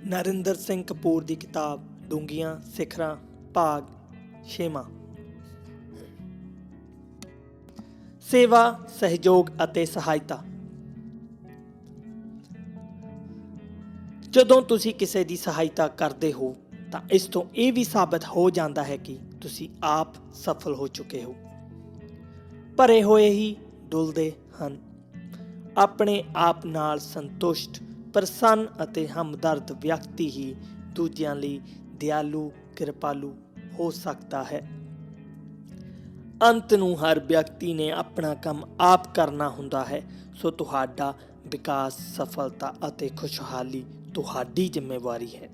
ਨਰਿੰਦਰ ਸਿੰਘ ਕਪੂਰ ਦੀ ਕਿਤਾਬ ਡੂੰਘੀਆਂ ਸਿਖਰਾਂ ਭਾਗ 6ਵਾਂ। ਸੇਵਾ, ਸਹਿਯੋਗ ਅਤੇ ਸਹਾਇਤਾ। ਜਦੋਂ ਤੁਸੀਂ ਕਿਸੇ ਦੀ ਸਹਾਇਤਾ ਕਰਦੇ ਹੋ ਤਾਂ ਇਸ ਤੋਂ ਇਹ ਵੀ ਸਾਬਤ ਹੋ ਜਾਂਦਾ ਹੈ ਕਿ ਤੁਸੀਂ ਆਪ ਸਫਲ ਹੋ ਚੁੱਕੇ ਹੋ। ਭਰੇ ਹੋਏ ਹੀ ਡੁੱਲਦੇ ਹਨ। ਆਪਣੇ ਆਪ ਨਾਲ ਸੰਤੁਸ਼ਟ, ਪ੍ਰਸੰਨ ਅਤੇ ਹਮਦਰਦ ਵਿਅਕਤੀ ਹੀ ਦੂਜਿਆਂ ਲਈ ਦਿਆਲੂ, ਕਿਰਪਾਲੂ ਹੋ ਸਕਦਾ ਹੈ। ਅੰਤ ਨੂੰ ਹਰ ਵਿਅਕਤੀ ਨੇ ਆਪਣਾ ਕੰਮ ਆਪ ਕਰਨਾ ਹੁੰਦਾ ਹੈ, ਸੋ ਤੁਹਾਡਾ ਵਿਕਾਸ, ਸਫਲਤਾ ਅਤੇ ਖੁਸ਼ਹਾਲੀ ਤੁਹਾਡੀ ਜ਼ਿੰਮੇਵਾਰੀ ਹੈ।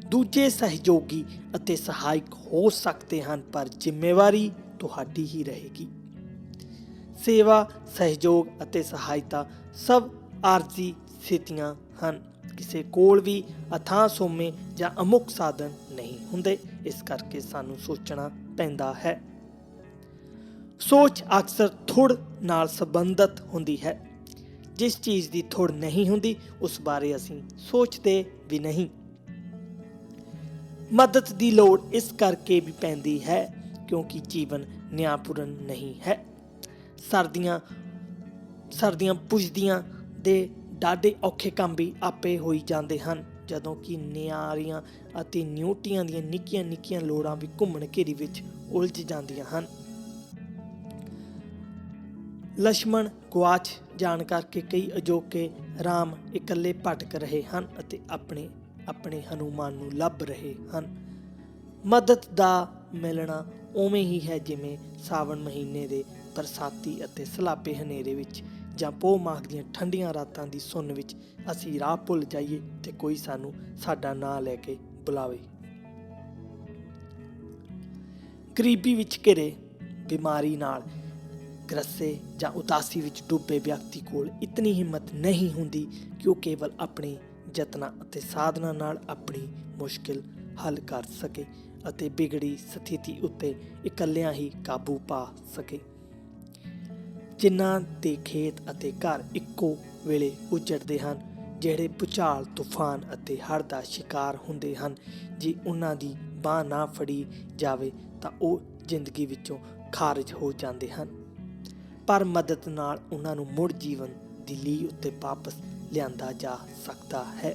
ਦੂਜੇ ਸਹਿਯੋਗੀ ਅਤੇ ਸਹਾਇਕ ਹੋ ਸਕਦੇ ਹਨ, ਪਰ ਜ਼ਿੰਮੇਵਾਰੀ ਤੁਹਾਡੀ ਹੀ ਰਹੇਗੀ। ਸੇਵਾ, ਸਹਿਯੋਗ ਅਤੇ ਸਹਾਇਤਾ ਸਭ ਆਰਜ਼ੀ ਸਥਿਤੀਆਂ ਹਨ। ਕਿਸੇ ਕੋਲ ਵੀ ਅਥਾਹ ਸੋਮੇ ਜਾਂ ਅਮੁੱਕ ਸਾਧਨ ਨਹੀਂ ਹੁੰਦੇ। ਇਸ ਕਰਕੇ ਸਾਨੂੰ ਸੋਚਣਾ ਪੈਂਦਾ ਹੈ। ਸੋਚ ਅਕਸਰ ਥੁੜ ਨਾਲ ਸੰਬੰਧਿਤ ਹੁੰਦੀ ਹੈ। ਜਿਸ ਚੀਜ਼ ਦੀ ਥੁੜ ਨਹੀਂ ਹੁੰਦੀ ਉਸ ਬਾਰੇ ਅਸੀਂ ਸੋਚਦੇ ਵੀ ਨਹੀਂ। ਮਦਦ ਦੀ ਲੋੜ ਇਸ ਕਰਕੇ ਵੀ ਪੈਂਦੀ ਹੈ ਕਿਉਂਕਿ ਜੀਵਨ ਨਿਆਂਪੂਰਨ ਨਹੀਂ ਹੈ। ਸਰਦੀਆਂ ਪੁੱਜਦੀਆਂ ਦੇ ਡਾਢੇ ਔਖੇ ਕੰਮ ਵੀ ਆਪੇ ਹੋਈ ਜਾਂਦੇ ਹਨ, ਜਦੋਂ ਕਿ ਨਿਆਰੀਆਂ ਅਤੇ ਨਿਊਟੀਆਂ ਦੀਆਂ ਨਿੱਕੀਆਂ ਨਿੱਕੀਆਂ ਲੋੜਾਂ ਵੀ ਘੁੰਮਣ ਘੇਰੀ ਵਿੱਚ ਉਲਝ ਜਾਂਦੀਆਂ ਹਨ। ਲਛਮਣ ਗੁਆਚ ਜਾਣ ਕਰਕੇ ਕਈ ਅਜੋਕੇ ਰਾਮ ਇਕੱਲੇ ਭਟਕ ਰਹੇ ਹਨ ਅਤੇ ਆਪਣੇ ਹਨੂਮਾਨ ਨੂੰ ਲੱਭ ਰਹੇ ਹਨ। ਮਦਦ ਦਾ ਮਿਲਣਾ ਉਵੇਂ ਹੀ ਹੈ ਜਿਵੇਂ ਸਾਵਣ ਮਹੀਨੇ ਦੇ ਬਰਸਾਤੀ ਅਤੇ ਸਲਾਬੇ ਹਨੇਰੇ ਵਿੱਚ ਜਾਂ ਪੋਹ ਮਾਘ ਦੀਆਂ ਠੰਡੀਆਂ ਰਾਤਾਂ ਦੀ ਸੁੰਨ ਵਿੱਚ ਅਸੀਂ ਰਾਹ ਭੁੱਲ ਜਾਈਏ ਤੇ ਕੋਈ ਸਾਨੂੰ ਸਾਡਾ ਨਾਂ ਲੈ ਕੇ ਬੁਲਾਵੇ। ਗਰੀਬੀ ਵਿੱਚ ਘਿਰੇ, ਬਿਮਾਰੀ ਨਾਲ ਗ੍ਰਸੇ ਜਾਂ ਉਦਾਸੀ ਵਿੱਚ ਡੁੱਬੇ ਵਿਅਕਤੀ ਕੋਲ ਇਤਨੀ ਹਿੰਮਤ ਨਹੀਂ ਹੁੰਦੀ ਕਿ ਉਹ ਕੇਵਲ ਆਪਣੇ ਯਤਨਾਂ ਅਤੇ ਸਾਧਨਾਂ ਨਾਲ ਆਪਣੀ ਮੁਸ਼ਕਿਲ ਹੱਲ ਕਰ ਸਕੇ ਅਤੇ ਵਿਗੜੀ ਸਥਿਤੀ ਉੱਤੇ ਇਕੱਲਿਆਂ ਹੀ ਕਾਬੂ ਪਾ ਸਕੇ। ਜਿਨ੍ਹਾਂ ਦੇ ਖੇਤ ਅਤੇ ਘਰ ਇੱਕੋ ਵੇਲੇ ਉਜੜਦੇ ਹਨ, ਜਿਹੜੇ ਭੂਚਾਲ, ਤੂਫਾਨ ਅਤੇ ਹੜ੍ਹ ਦਾ ਸ਼ਿਕਾਰ ਹੁੰਦੇ ਹਨ, ਜੇ ਉਹਨਾਂ ਦੀ ਬਾਂਹ ਨਾ ਫੜੀ ਜਾਵੇ ਤਾਂ ਉਹ ਜ਼ਿੰਦਗੀ ਵਿੱਚੋਂ ਖਾਰਜ ਹੋ ਜਾਂਦੇ ਹਨ। ਪਰ ਮਦਦ ਨਾਲ ਉਹਨਾਂ ਨੂੰ ਮੁੜ ਜੀਵਨ ਦੀ ਲੀਹ ਉੱਤੇ ਵਾਪਸ ਲਿਆਂਦਾ ਜਾ ਸਕਦਾ ਹੈ।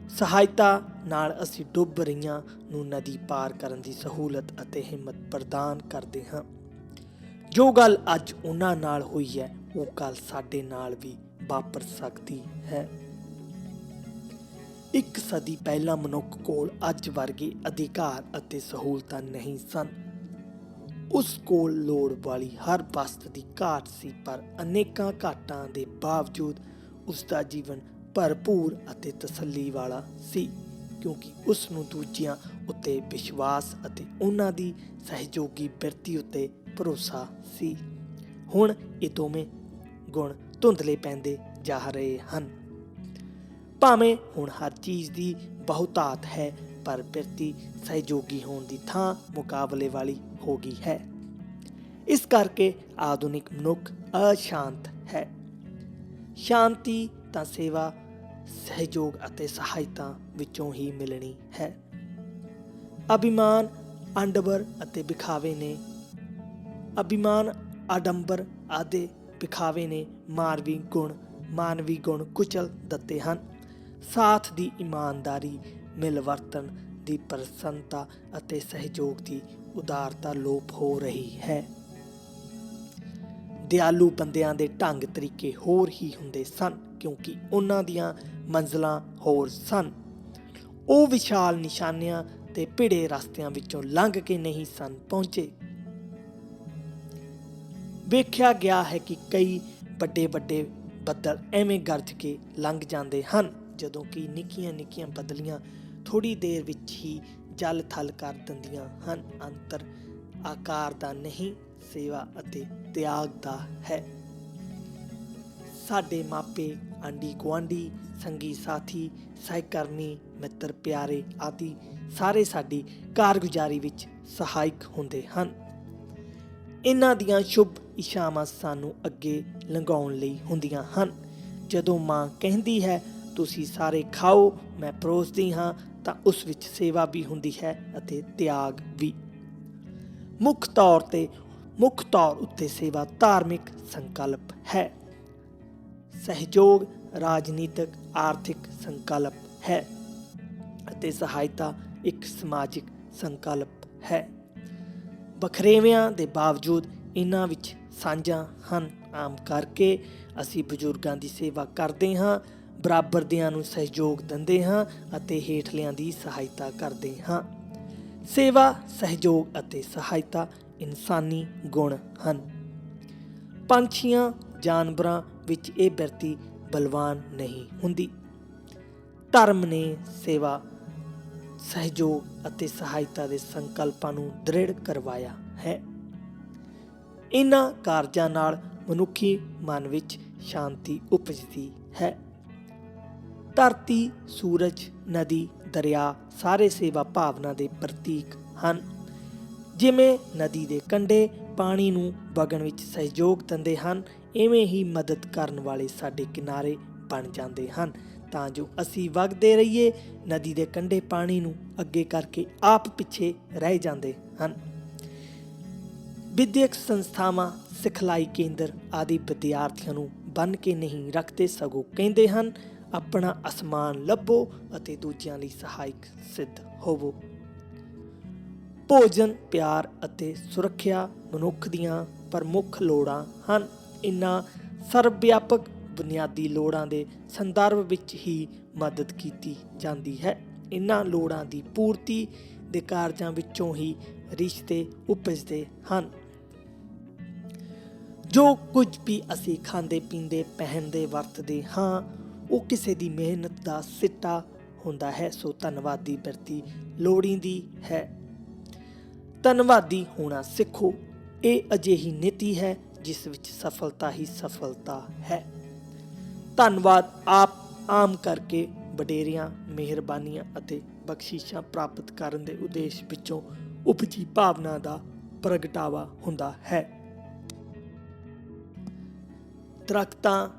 ਸਹਾਇਤਾ ਨਾਲ ਅਸੀਂ ਡੁੱਬ ਰਹੀਆਂ ਨੂੰ ਨਦੀ ਪਾਰ ਕਰਨ ਦੀ ਸਹੂਲਤ ਅਤੇ ਹਿੰਮਤ ਪ੍ਰਦਾਨ ਕਰਦੇ ਹਾਂ। ਜੋ ਗੱਲ ਅੱਜ ਉਹਨਾਂ ਨਾਲ ਹੋਈ ਹੈ ਉਹ ਗੱਲ ਸਾਡੇ ਨਾਲ ਵੀ ਵਾਪਰ ਸਕਦੀ ਹੈ। 1 ਸਦੀ ਪਹਿਲਾਂ ਮਨੁੱਖ ਕੋਲ ਅੱਜ ਵਰਗੇ ਅਧਿਕਾਰ ਅਤੇ ਸਹੂਲਤਾਂ ਨਹੀਂ ਸਨ। ਉਸ ਕੋਲ ਲੋੜ ਵਾਲੀ ਹਰ ਵਸਤ ਦੀ ਘਾਟ ਸੀ, ਪਰ ਅਨੇਕਾਂ ਘਾਟਾਂ ਦੇ ਬਾਵਜੂਦ ਉਸ ਦਾ ਜੀਵਨ ਭਰਪੂਰ ਅਤੇ ਤਸੱਲੀ ਵਾਲਾ ਸੀ, ਕਿਉਂਕਿ ਉਸ ਨੂੰ ਦੂਜਿਆਂ ਉੱਤੇ ਵਿਸ਼ਵਾਸ ਅਤੇ ਉਹਨਾਂ ਦੀ ਸਹਿਯੋਗੀ ਬਿਰਤੀ ਉੱਤੇ ਭਰੋਸਾ ਸੀ। ਹੁਣ ਇਹ ਦੋਵੇਂ ਗੁਣ ਧੁੰਦਲੇ ਪੈਂਦੇ ਜਾ ਰਹੇ ਹਨ। ਭਾਵੇਂ ਹੁਣ ਹਰ ਚੀਜ਼ ਦੀ ਬਹੁਤਾਤ ਹੈ, ਪਰ ਬਿਰਤੀ ਸਹਿਯੋਗੀ ਹੋਣ ਦੀ ਥਾਂ ਮੁਕਾਬਲੇ ਵਾਲੀ ਹੋ ਗਈ ਹੈ। ਇਸ ਕਰਕੇ ਆਧੁਨਿਕ ਮਨੁੱਖ ਅਸ਼ਾਂਤ ਹੈ। ਸ਼ਾਂਤੀ ਤਾਂ ਸੇਵਾ, ਸਹਿਯੋਗ ਅਤੇ ਸਹਾਇਤਾ ਵਿੱਚੋਂ ਹੀ ਮਿਲਣੀ ਹੈ। ਅਭਿਮਾਨ, ਆਡੰਬਰ ਆਦਿ ਵਿਖਾਵੇ ਨੇ ਮਾਨਵੀ ਗੁਣ ਕੁਚਲ ਦਿੱਤੇ ਹਨ। ਸਾਥ ਦੀ ਇਮਾਨਦਾਰੀ, ਮਿਲਵਰਤਨ ਦੀ ਪ੍ਰਸੰਨਤਾ ਅਤੇ ਸਹਿਯੋਗ ਦੀ ਉਦਾਰਤਾ ਲੋਪ ਹੋ ਰਹੀ ਹੈ। ਦਿਆਲੂ ਬੰਦਿਆਂ ਦੇ ਢੰਗ ਤਰੀਕੇ ਹੋਰ ਹੀ ਹੁੰਦੇ ਸਨ, ਕਿਉਂਕਿ ਉਹਨਾਂ ਦੀਆਂ ਮੰਜ਼ਿਲਾਂ ਹੋਰ ਸਨ। ਉਹ ਵਿਸ਼ਾਲ ਨਿਸ਼ਾਨਿਆਂ ਤੇ ਭਿੜੇ ਰਸਤਿਆਂ ਵਿੱਚੋਂ ਲੰਘ ਕੇ ਨਹੀਂ ਸਨ ਪਹੁੰਚੇ। ਵੇਖਿਆ ਗਿਆ ਹੈ ਕਿ ਕਈ ਵੱਡੇ ਬੱਦਲ ਐਵੇਂ ਗਰਜ ਕੇ ਲੰਘ ਜਾਂਦੇ ਹਨ, ਜਦੋਂ ਕਿ ਨਿੱਕੀਆਂ ਨਿੱਕੀਆਂ ਬਦਲੀਆਂ ਥੋੜ੍ਹੀ ਦੇਰ ਵਿੱਚ ਹੀ ਜਲ ਥਲ ਕਰ ਦਿੰਦੀਆਂ ਹਨ। ਅੰਤਰ ਆਕਾਰ ਦਾ ਨਹੀਂ, ਸੇਵਾ ਅਤੇ ਤਿਆਗ ਦਾ ਹੈ। ਸਾਡੇ ਮਾਪੇ, ਆਂਢੀ ਗੁਆਂਢੀ, ਸੰਗੀ ਸਾਥੀ, ਸਹਿਕਰਮੀ, ਮਿੱਤਰ ਪਿਆਰੇ ਆਦਿ ਸਾਰੇ ਸਾਡੀ ਕਾਰਗੁਜ਼ਾਰੀ ਵਿੱਚ ਸਹਾਇਕ ਹੁੰਦੇ ਹਨ। ਇਹਨਾਂ ਦੀਆਂ ਸ਼ੁਭ ਇੱਛਾਵਾਂ ਸਾਨੂੰ ਅੱਗੇ ਲੰਘਾਉਣ ਲਈ ਹੁੰਦੀਆਂ ਹਨ। ਜਦੋਂ ਮਾਂ ਕਹਿੰਦੀ ਹੈ ਤੁਸੀਂ ਸਾਰੇ ਖਾਓ, ਮੈਂ ਪਰੋਸਦੀ ਹਾਂ, ਤਾਂ ਉਸ ਵਿੱਚ ਸੇਵਾ ਵੀ ਹੁੰਦੀ ਹੈ ਅਤੇ ਤਿਆਗ ਵੀ। ਮੁੱਖ ਤੌਰ ਉੱਤੇ ਸੇਵਾ ਧਾਰਮਿਕ ਸੰਕਲਪ ਹੈ। ਸਹਿਯੋਗ ਰਾਜਨੀਤਿਕ ਆਰਥਿਕ ਸੰਕਲਪ ਹੈ ਅਤੇ ਸਹਾਇਤਾ ਇੱਕ ਸਮਾਜਿਕ ਸੰਕਲਪ ਹੈ। ਵੱਖਰੇਵਿਆਂ ਦੇ ਬਾਵਜੂਦ ਇਹਨਾਂ ਵਿੱਚ ਸਾਂਝਾਂ ਹਨ। ਆਮ ਕਰਕੇ ਅਸੀਂ ਬਜ਼ੁਰਗਾਂ ਦੀ ਸੇਵਾ ਕਰਦੇ ਹਾਂ, ਬਰਾਬਰ ਦਿਆਂ ਨੂੰ ਸਹਿਯੋਗ ਦਿੰਦੇ ਹਾਂ ਅਤੇ ਹੇਠਲਿਆਂ ਦੀ ਸਹਾਇਤਾ ਕਰਦੇ ਹਾਂ। ਸੇਵਾ, ਸਹਿਯੋਗ ਅਤੇ ਸਹਾਇਤਾ ਇਨਸਾਨੀ ਗੁਣ ਹਨ। ਪੰਛੀਆਂ, ਜਾਨਵਰਾਂ ਵਿੱਚ ਇਹ ਬਿਰਤੀ ਬਲਵਾਨ ਨਹੀਂ ਹੁੰਦੀ। ਧਰਮ ਨੇ ਸੇਵਾ, ਸਹਿਯੋਗ ਅਤੇ ਸਹਾਇਤਾ ਦੇ ਸੰਕਲਪਾਂ ਨੂੰ ਦ੍ਰਿੜ ਕਰਵਾਇਆ ਹੈ। ਇਹਨਾਂ ਕਾਰਜਾਂ ਨਾਲ ਮਨੁੱਖੀ ਮਨ ਵਿੱਚ ਸ਼ਾਂਤੀ ਉਪਜਦੀ ਹੈ। ਧਰਤੀ, ਸੂਰਜ, ਨਦੀ, ਦਰਿਆ ਸਾਰੇ ਸੇਵਾ ਭਾਵਨਾ ਦੇ ਪ੍ਰਤੀਕ ਹਨ। ਜਿਵੇਂ ਨਦੀ ਦੇ ਕੰਢੇ ਪਾਣੀ ਨੂੰ ਵਗਣ ਵਿੱਚ ਸਹਿਯੋਗ ਦਿੰਦੇ ਹਨ, ਇਵੇਂ ਹੀ ਮਦਦ ਕਰਨ ਵਾਲੇ ਸਾਡੇ ਕਿਨਾਰੇ ਬਣ ਜਾਂਦੇ ਹਨ ਤਾਂ ਜੋ ਅਸੀਂ ਵਗਦੇ ਰਹੀਏ। ਨਦੀ ਦੇ ਕੰਢੇ ਪਾਣੀ ਨੂੰ ਅੱਗੇ ਕਰਕੇ ਆਪ ਪਿੱਛੇ ਰਹਿ ਜਾਂਦੇ ਹਨ। ਵਿਦਿਅਕ ਸੰਸਥਾਵਾਂ, ਸਿਖਲਾਈ ਕੇਂਦਰ ਆਦਿ ਵਿਦਿਆਰਥੀਆਂ ਨੂੰ ਬੰਨ੍ਹ ਕੇ ਨਹੀਂ ਰੱਖਦੇ, ਸਗੋਂ ਕਹਿੰਦੇ ਹਨ, ਆਪਣਾ ਅਸਮਾਨ ਲੱਭੋ ਅਤੇ ਦੂਜਿਆਂ ਲਈ ਸਹਾਇਕ ਸਿੱਧ ਹੋਵੋ। ਭੋਜਨ, ਪਿਆਰ ਅਤੇ ਸੁਰੱਖਿਆ ਮਨੁੱਖ ਦੀਆਂ ਪ੍ਰਮੁੱਖ ਲੋੜਾਂ ਹਨ। ਇਨ੍ਹਾਂ ਸਰਵ-ਵਿਆਪਕ ਬੁਨਿਆਦੀ ਲੋੜਾਂ ਦੇ ਸੰਦਰਭ ਵਿੱਚ ਹੀ ਮਦਦ ਕੀਤੀ ਜਾਂਦੀ ਹੈ। ਇਨ੍ਹਾਂ ਲੋੜਾਂ ਦੀ ਪੂਰਤੀ ਦੇ ਕਾਰਜਾਂ ਵਿੱਚੋਂ ਹੀ ਰਿਸ਼ਤੇ ਉਪਜਦੇ ਹਨ। ਜੋ ਕੁਝ ਵੀ ਅਸੀਂ ਖਾਂਦੇ, ਪੀਂਦੇ, ਪਹਿਨਦੇ, ਵਰਤਦੇ ਹਾਂ, ਉਹ ਕਿਸੇ ਦੀ ਮਿਹਨਤ ਦਾ ਸਿੱਟਾ ਹੁੰਦਾ ਹੈ। ਸੋ ਧੰਨਵਾਦੀ ਬਿਰਤੀ ਲੋੜੀਂਦੀ ਹੈ। ਧੰਨਵਾਦੀ ਹੋਣਾ ਸਿੱਖੋ। ਇਹ ਅਜਿਹੀ ਨੀਤੀ ਹੈ ਜਿਸ ਵਿੱਚ ਸਫਲਤਾ ਹੀ ਸਫਲਤਾ ਹੈ। ਧੰਨਵਾਦ ਆਮ ਕਰਕੇ ਵਡੇਰਿਆਂ, ਮਿਹਰਬਾਨੀਆਂ ਅਤੇ ਬਖਸ਼ਿਸ਼ਾਂ ਪ੍ਰਾਪਤ ਕਰਨ ਦੇ ਉਦੇਸ਼ ਵਿੱਚੋਂ ਉਪਜੀ ਭਾਵਨਾ ਦਾ ਪ੍ਰਗਟਾਵਾ ਹੁੰਦਾ ਹੈ। ਦਰੱਖਤਾਂ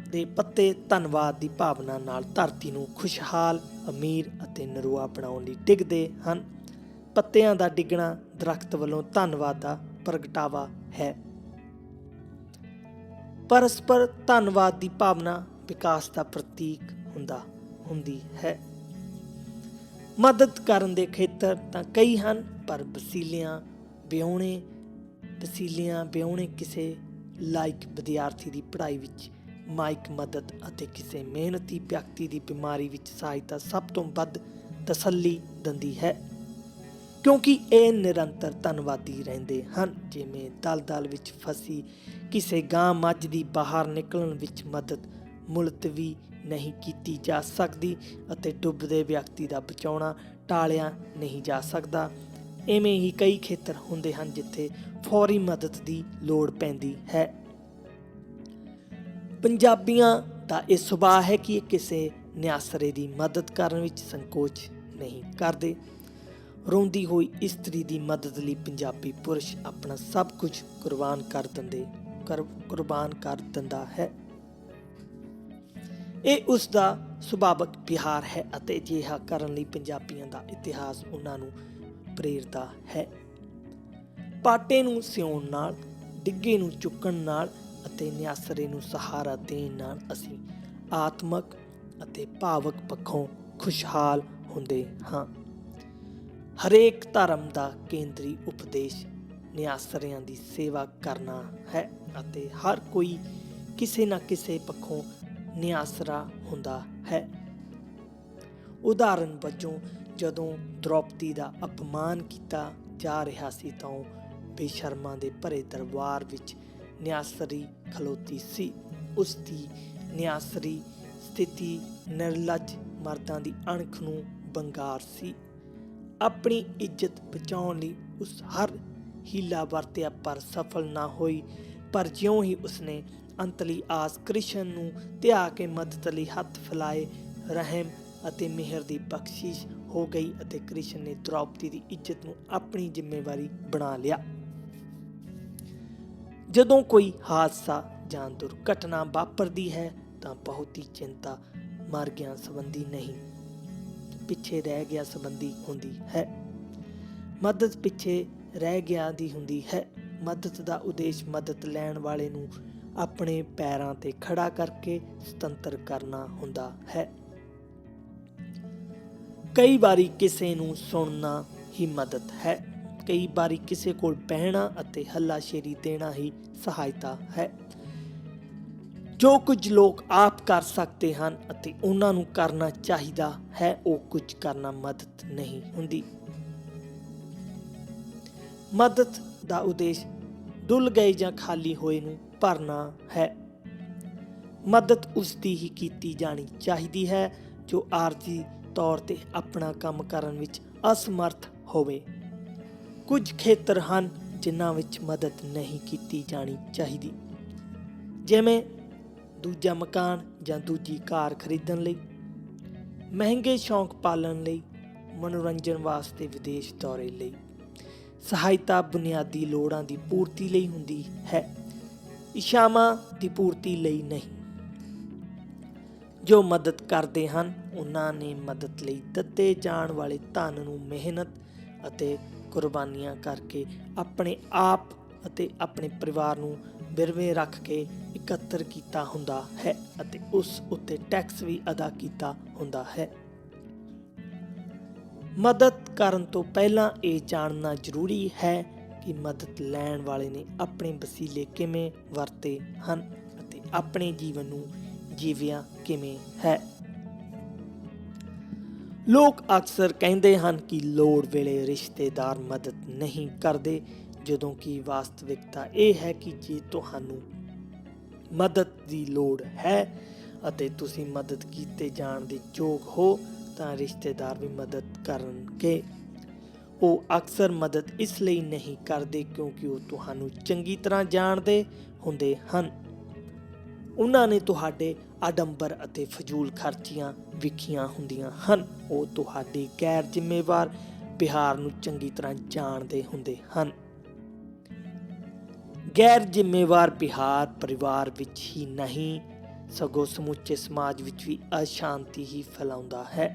ਦੇ ਪੱਤੇ ਧੰਨਵਾਦ ਦੀ ਭਾਵਨਾ ਨਾਲ ਧਰਤੀ ਨੂੰ ਖੁਸ਼ਹਾਲ, ਅਮੀਰ ਅਤੇ ਨਰੋਆ ਬਣਾਉਣ ਲਈ ਡਿੱਗਦੇ ਹਨ। ਪੱਤਿਆਂ ਦਾ ਡਿੱਗਣਾ ਦਰੱਖਤ ਵੱਲੋਂ ਧੰਨਵਾਦ ਦਾ ਪ੍ਰਗਟਾਵਾ ਹੈ। ਪਰਸਪਰ ਧੰਨਵਾਦ ਦੀ ਭਾਵਨਾ ਵਿਕਾਸ ਦਾ ਪ੍ਰਤੀਕ ਹੁੰਦੀ ਹੈ। ਮਦਦ ਕਰਨ ਦੇ ਖੇਤਰ ਤਾਂ ਕਈ ਹਨ, ਪਰ ਵਸੀਲਿਆਂ ਵਿਹੂਣੇ ਕਿਸੇ ਲਾਇਕ ਵਿਦਿਆਰਥੀ ਦੀ ਪੜ੍ਹਾਈ ਵਿੱਚ ਮਾਇਕ ਮਦਦ ਅਤੇ ਕਿਸੇ ਮਿਹਨਤੀ ਵਿਅਕਤੀ ਦੀ ਬਿਮਾਰੀ ਵਿੱਚ ਸਹਾਇਤਾ ਸਭ ਤੋਂ ਵੱਧ ਤਸੱਲੀ ਦਿੰਦੀ ਹੈ, ਕਿਉਂਕਿ ਇਹ ਨਿਰੰਤਰ ਧੰਨਵਾਦੀ ਰਹਿੰਦੇ ਹਨ। ਜਿਵੇਂ ਦਲਦਲ ਵਿੱਚ ਫਸੀ ਕਿਸੇ ਗਾਂ ਮੱਝ ਦੀ ਬਾਹਰ ਨਿਕਲਣ ਵਿੱਚ ਮਦਦ ਮੁਲਤਵੀ ਨਹੀਂ ਕੀਤੀ ਜਾ ਸਕਦੀ ਅਤੇ ਡੁੱਬਦੇ ਵਿਅਕਤੀ ਦਾ ਬਚਾਉਣਾ ਟਾਲਿਆ ਨਹੀਂ ਜਾ ਸਕਦਾ, ਇਵੇਂ ਹੀ ਕਈ ਖੇਤਰ ਹੁੰਦੇ ਹਨ ਜਿੱਥੇ ਫੌਰੀ ਮਦਦ ਦੀ ਲੋੜ ਪੈਂਦੀ ਹੈ। ਪੰਜਾਬੀਆਂ ਦਾ ਇਹ ਸੁਭਾਅ ਹੈ ਕਿ ਕਿਸੇ ਨਿਆਸਰੇ ਦੀ ਮਦਦ ਕਰਨ ਵਿੱਚ ਸੰਕੋਚ ਨਹੀਂ ਕਰਦੇ। ਰੋਂਦੀ ਹੋਈ ਇਸਤਰੀ ਦੀ ਮਦਦ ਲਈ ਪੰਜਾਬੀ ਪੁਰਸ਼ ਆਪਣਾ ਸਭ ਕੁਝ ਕੁਰਬਾਨ ਕਰ ਦਿੰਦਾ ਹੈ। ਇਹ ਉਸ ਦਾ ਸੁਭਾਵਕ ਵਿਹਾਰ ਹੈ ਅਤੇ ਅਜਿਹਾ ਕਰਨ ਲਈ ਪੰਜਾਬੀਆਂ ਦਾ ਇਤਿਹਾਸ ਉਹਨਾਂ ਨੂੰ ਪ੍ਰੇਰਦਾ ਹੈ। ਪਾਟੇ ਨੂੰ ਸਿਉਣ ਨਾਲ, ਡਿੱਗੇ ਨੂੰ ਚੁੱਕਣ ਨਾਲ ਅਤੇ ਨਿਆਸਰੇ ਨੂੰ ਸਹਾਰਾ ਦੇਣ ਨਾਲ ਅਸੀਂ ਆਤਮਕ ਅਤੇ ਭਾਵਕ ਪੱਖੋਂ ਖੁਸ਼ਹਾਲ ਹੁੰਦੇ ਹਾਂ। ਹਰੇਕ ਧਰਮ ਦਾ ਕੇਂਦਰੀ ਉਪਦੇਸ਼ ਨਿਆਸਰਿਆਂ ਦੀ ਸੇਵਾ ਕਰਨਾ ਹੈ ਅਤੇ ਹਰ ਕੋਈ ਕਿਸੇ ਨਾ ਕਿਸੇ ਪੱਖੋਂ ਨਿਆਸਰਾ ਹੁੰਦਾ ਹੈ। ਉਦਾਹਰਨ ਵਜੋਂ ਜਦੋਂ ਦ੍ਰੋਪਦੀ ਦਾ ਅਪਮਾਨ ਕੀਤਾ ਜਾ ਰਿਹਾ ਸੀ ਤਾਂ ਉਹ ਬੇਸ਼ਰਮਾਂ ਦੇ ਭਰੇ ਦਰਬਾਰ ਵਿੱਚ ਨਿਆਸਰੀ ਖਲੋਤੀ ਸੀ। ਉਸ ਦੀ ਨਿਆਸਰੀ ਸਥਿਤੀ ਨਿਰਲੱਜ ਮਰਦਾਂ ਦੀ ਅਣਖ ਨੂੰ ਬੰਗਾਰ ਸੀ। ਆਪਣੀ ਇੱਜ਼ਤ ਬਚਾਉਣ ਲਈ ਉਸ ਹਰ ਹੀਲਾ ਵਰਤਿਆ ਪਰ ਸਫਲ ਨਾ ਹੋਈ। ਪਰ ਜਿਉਂ ਹੀ ਉਸਨੇ ਅੰਤਲੀ ਆਸ ਕ੍ਰਿਸ਼ਨ ਨੂੰ ਧਿਆ ਕੇ ਮਦਦ ਲਈ ਹੱਥ ਫੈਲਾਏ, ਰਹਿਮ ਅਤੇ ਮਿਹਰ ਦੀ ਬਖਸ਼ਿਸ਼ ਹੋ ਗਈ ਅਤੇ ਕ੍ਰਿਸ਼ਨ ਨੇ ਦ੍ਰੋਪਦੀ ਦੀ ਇੱਜ਼ਤ ਨੂੰ ਆਪਣੀ ਜ਼ਿੰਮੇਵਾਰੀ ਬਣਾ ਲਿਆ। ਜਦੋਂ ਕੋਈ ਹਾਦਸਾ ਜਾਂ ਦੁਰਘਟਨਾ ਵਾਪਰਦੀ ਹੈ ਤਾਂ ਬਹੁਤੀ ਚਿੰਤਾ ਮਰ ਗਿਆ ਸੰਬੰਧੀ ਨਹੀਂ, ਪਿੱਛੇ ਰਹਿ ਗਿਆ ਸੰਬੰਧੀ ਹੁੰਦੀ ਹੈ। ਮਦਦ ਪਿੱਛੇ ਰਹਿ ਗਿਆ ਦੀ ਹੁੰਦੀ ਹੈ। ਮਦਦ ਦਾ ਉਦੇਸ਼ ਮਦਦ ਲੈਣ ਵਾਲੇ ਨੂੰ ਆਪਣੇ ਪੈਰਾਂ ਤੇ ਖੜਾ ਕਰਕੇ ਸੁਤੰਤਰ ਕਰਨਾ ਹੁੰਦਾ ਹੈ। ਕਈ ਵਾਰੀ ਕਿਸੇ ਨੂੰ ਸੁਣਨਾ ਹੀ ਮਦਦ ਹੈ। ਕਈ ਵਾਰੀ ਕਿਸੇ ਕੋਲ ਬਹਿਣਾ ਅਤੇ ਹੱਲਾਸ਼ੇਰੀ ਦੇਣਾ ਹੀ ਸਹਾਇਤਾ ਹੈ। ਜੋ ਕੁਝ ਲੋਕ ਆਪ ਕਰ ਸਕਦੇ ਹਨ ਅਤੇ ਉਹਨਾਂ ਨੂੰ ਕਰਨਾ ਚਾਹੀਦਾ ਹੈ, ਉਹ ਕੁਝ ਕਰਨਾ ਮਦਦ ਨਹੀਂ ਹੁੰਦੀ। ਮਦਦ ਦਾ ਉਦੇਸ਼ ਡੁੱਲ ਗਏ ਜਾਂ ਖਾਲੀ ਹੋਏ ਨੂੰ ਭਰਨਾ ਹੈ। ਮਦਦ ਉਸ ਦੀ ਹੀ ਕੀਤੀ ਜਾਣੀ ਚਾਹੀਦੀ ਹੈ ਜੋ ਆਰਜ਼ੀ ਤੌਰ ਤੇ ਆਪਣਾ ਕੰਮ ਕਰਨ ਵਿੱਚ ਅਸਮਰਥ ਹੋਵੇ। ਕੁਝ ਖੇਤਰ ਹਨ ਜਿਨ੍ਹਾਂ ਵਿੱਚ ਮਦਦ ਨਹੀਂ ਕੀਤੀ ਜਾਣੀ ਚਾਹੀਦੀ, ਜਿਵੇਂ ਦੂਜਾ ਮਕਾਨ ਜਾਂ ਦੂਜੀ ਕਾਰ ਖਰੀਦਣ ਲਈ, ਮਹਿੰਗੇ ਸ਼ੌਂਕ ਪਾਲਣ ਲਈ, ਮਨੋਰੰਜਨ ਵਾਸਤੇ ਵਿਦੇਸ਼ ਦੌਰੇ ਲਈ। ਸਹਾਇਤਾ ਬੁਨਿਆਦੀ ਲੋੜਾਂ ਦੀ ਪੂਰਤੀ ਲਈ ਹੁੰਦੀ ਹੈ, ਇੱਛਾਵਾਂ ਦੀ ਪੂਰਤੀ ਲਈ ਨਹੀਂ। ਜੋ ਮਦਦ ਕਰਦੇ ਹਨ ਉਹਨਾਂ ਨੇ ਮਦਦ ਲਈ ਦਿੱਤੇ ਜਾਣ ਵਾਲੇ ਧਨ ਨੂੰ ਮਿਹਨਤ ਅਤੇ ਕੁਰਬਾਨੀਆਂ ਕਰਕੇ ਆਪਣੇ ਆਪ ਅਤੇ ਆਪਣੇ ਪਰਿਵਾਰ ਨੂੰ ਵਿਰਵੇ ਰੱਖ ਕੇ ਇਕੱਤਰ ਕੀਤਾ ਹੁੰਦਾ ਹੈ ਅਤੇ ਉਸ ਉੱਤੇ ਟੈਕਸ ਵੀ ਅਦਾ ਕੀਤਾ ਹੁੰਦਾ ਹੈ। ਮਦਦ ਕਰਨ ਤੋਂ ਪਹਿਲਾਂ ਇਹ ਜਾਣਨਾ ਜ਼ਰੂਰੀ ਹੈ ਕਿ ਮਦਦ ਲੈਣ ਵਾਲੇ ਨੇ ਆਪਣੇ ਵਸੀਲੇ ਕਿਵੇਂ ਵਰਤੇ ਹਨ ਅਤੇ ਆਪਣੇ ਜੀਵਨ ਨੂੰ ਜੀਵਿਆ ਕਿਵੇਂ ਹੈ। ਲੋਕ ਅਕਸਰ ਕਹਿੰਦੇ ਹਨ ਕਿ ਲੋੜ ਵੇਲੇ ਰਿਸ਼ਤੇਦਾਰ ਮਦਦ ਨਹੀਂ ਕਰਦੇ, ਜਦੋਂ ਕਿ ਵਾਸਤਵਿਕਤਾ ਇਹ ਹੈ ਕਿ ਜੇ ਤੁਹਾਨੂੰ ਮਦਦ ਦੀ ਲੋੜ ਹੈ ਅਤੇ ਤੁਸੀਂ ਮਦਦ ਕੀਤੇ ਜਾਣ ਦੇ ਯੋਗ ਹੋ ਤਾਂ ਰਿਸ਼ਤੇਦਾਰ ਵੀ ਮਦਦ ਕਰਨਗੇ। ਉਹ ਅਕਸਰ ਮਦਦ ਇਸ ਲਈ ਨਹੀਂ ਕਰਦੇ ਕਿਉਂਕਿ ਉਹ ਤੁਹਾਨੂੰ ਚੰਗੀ ਤਰ੍ਹਾਂ ਜਾਣਦੇ ਹੁੰਦੇ ਹਨ। ਉਹਨਾਂ ਨੇ ਤੁਹਾਡੇ ਆਡੰਬਰ ਅਤੇ ਫਜ਼ੂਲ ਖਰਚੀਆਂ ਵੇਖੀਆਂ ਹੁੰਦੀਆਂ ਹਨ। ਉਹ ਤੁਹਾਡੇ ਗੈਰ ਜ਼ਿੰਮੇਵਾਰ ਵਿਹਾਰ ਨੂੰ ਚੰਗੀ ਤਰ੍ਹਾਂ ਜਾਣਦੇ ਹੁੰਦੇ ਹਨ। ਗੈਰ ਜ਼ਿੰਮੇਵਾਰ ਵਿਹਾਰ ਪਰਿਵਾਰ ਵਿੱਚ ਹੀ ਨਹੀਂ ਸਗੋਂ ਸਮੁੱਚੇ ਸਮਾਜ ਵਿੱਚ ਵੀ ਅਸ਼ਾਂਤੀ ਹੀ ਫੈਲਾਉਂਦਾ ਹੈ।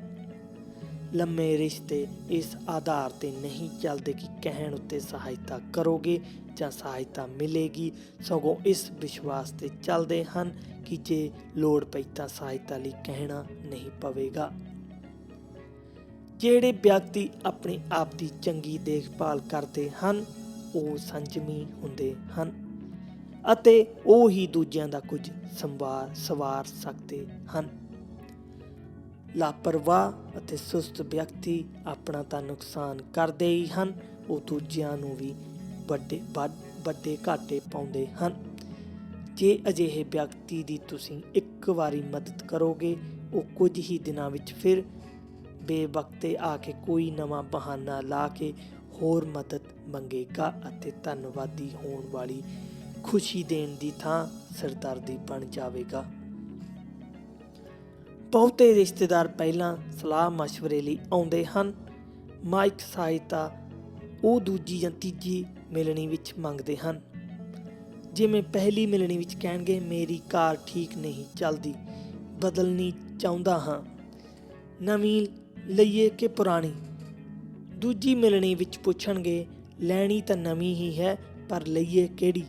ਲੰਮੇ ਰਿਸ਼ਤੇ ਇਸ ਆਧਾਰ ਤੇ ਨਹੀਂ ਚੱਲਦੇ ਕਿ ਕਹਿਣ ਉੱਤੇ ਸਹਾਇਤਾ ਕਰੋਗੇ ਜਾਂ ਸਹਾਇਤਾ ਮਿਲੇਗੀ, ਸਗੋਂ ਇਸ ਵਿਸ਼ਵਾਸ ਤੇ ਚੱਲਦੇ ਹਨ ਕਿ ਜੇ ਲੋੜ ਪਈ ਤਾਂ ਸਹਾਇਤਾ ਲਈ ਕਹਿਣਾ ਨਹੀਂ ਪਵੇਗਾ। ਜਿਹੜੇ ਵਿਅਕਤੀ ਆਪਣੇ ਆਪ ਦੀ ਚੰਗੀ ਦੇਖਭਾਲ ਕਰਦੇ ਹਨ ਉਹ ਸੰਜਮੀ ਹੁੰਦੇ ਹਨ ਅਤੇ ਉਹ ਹੀ ਦੂਜਿਆਂ ਦਾ ਕੁਝ ਸਵਾਰ ਸਕਦੇ ਹਨ। ਲਾਪਰਵਾਹ ਅਤੇ ਸੁਸਤ ਵਿਅਕਤੀ ਆਪਣਾ ਤਾਂ ਨੁਕਸਾਨ ਕਰਦੇ ਹੀ ਹਨ, ਉਹ ਦੂਜਿਆਂ ਨੂੰ ਵੀ ਵੱਡੇ ਘਾਟੇ ਪਾਉਂਦੇ ਹਨ। ਜੇ ਅਜਿਹੇ ਵਿਅਕਤੀ ਦੀ ਤੁਸੀਂ ਇੱਕ ਵਾਰੀ ਮਦਦ ਕਰੋਗੇ, ਉਹ ਕੁਝ ਹੀ ਦਿਨਾਂ ਵਿੱਚ ਫਿਰ ਬੇਵਕਤੇ ਆ ਕੇ ਕੋਈ ਨਵਾਂ ਬਹਾਨਾ ਲਾ ਕੇ ਹੋਰ ਮਦਦ ਮੰਗੇਗਾ ਅਤੇ ਧੰਨਵਾਦੀ ਹੋਣ ਵਾਲੀ ਖੁਸ਼ੀ ਦੇਣ ਦੀ ਥਾਂ ਸਿਰਦਰਦੀ ਬਣ ਜਾਵੇਗਾ। ਬਹੁਤੇ ਰਿਸ਼ਤੇਦਾਰ ਪਹਿਲਾਂ ਸਲਾਹ ਮਸ਼ਵਰੇ ਲਈ ਆਉਂਦੇ ਹਨ। ਮਾਇਕ ਸਹਾਇਤਾ ਉਹ ਦੂਜੀ ਜਾਂ ਤੀਜੀ ਮਿਲਣੀ ਵਿੱਚ ਮੰਗਦੇ ਹਨ। ਜਿਵੇਂ ਪਹਿਲੀ ਮਿਲਣੀ ਵਿੱਚ ਕਹਿਣਗੇ, ਮੇਰੀ ਕਾਰ ਠੀਕ ਨਹੀਂ ਚੱਲਦੀ, ਬਦਲਣੀ ਚਾਹੁੰਦਾ ਹਾਂ, ਨਵੀਂ ਲਈਏ ਕਿ ਪੁਰਾਣੀ। ਦੂਜੀ ਮਿਲਣੀ ਵਿੱਚ ਪੁੱਛਣਗੇ, ਲੈਣੀ ਤਾਂ ਨਵੀਂ ਹੀ ਹੈ ਪਰ ਲਈਏ ਕਿਹੜੀ।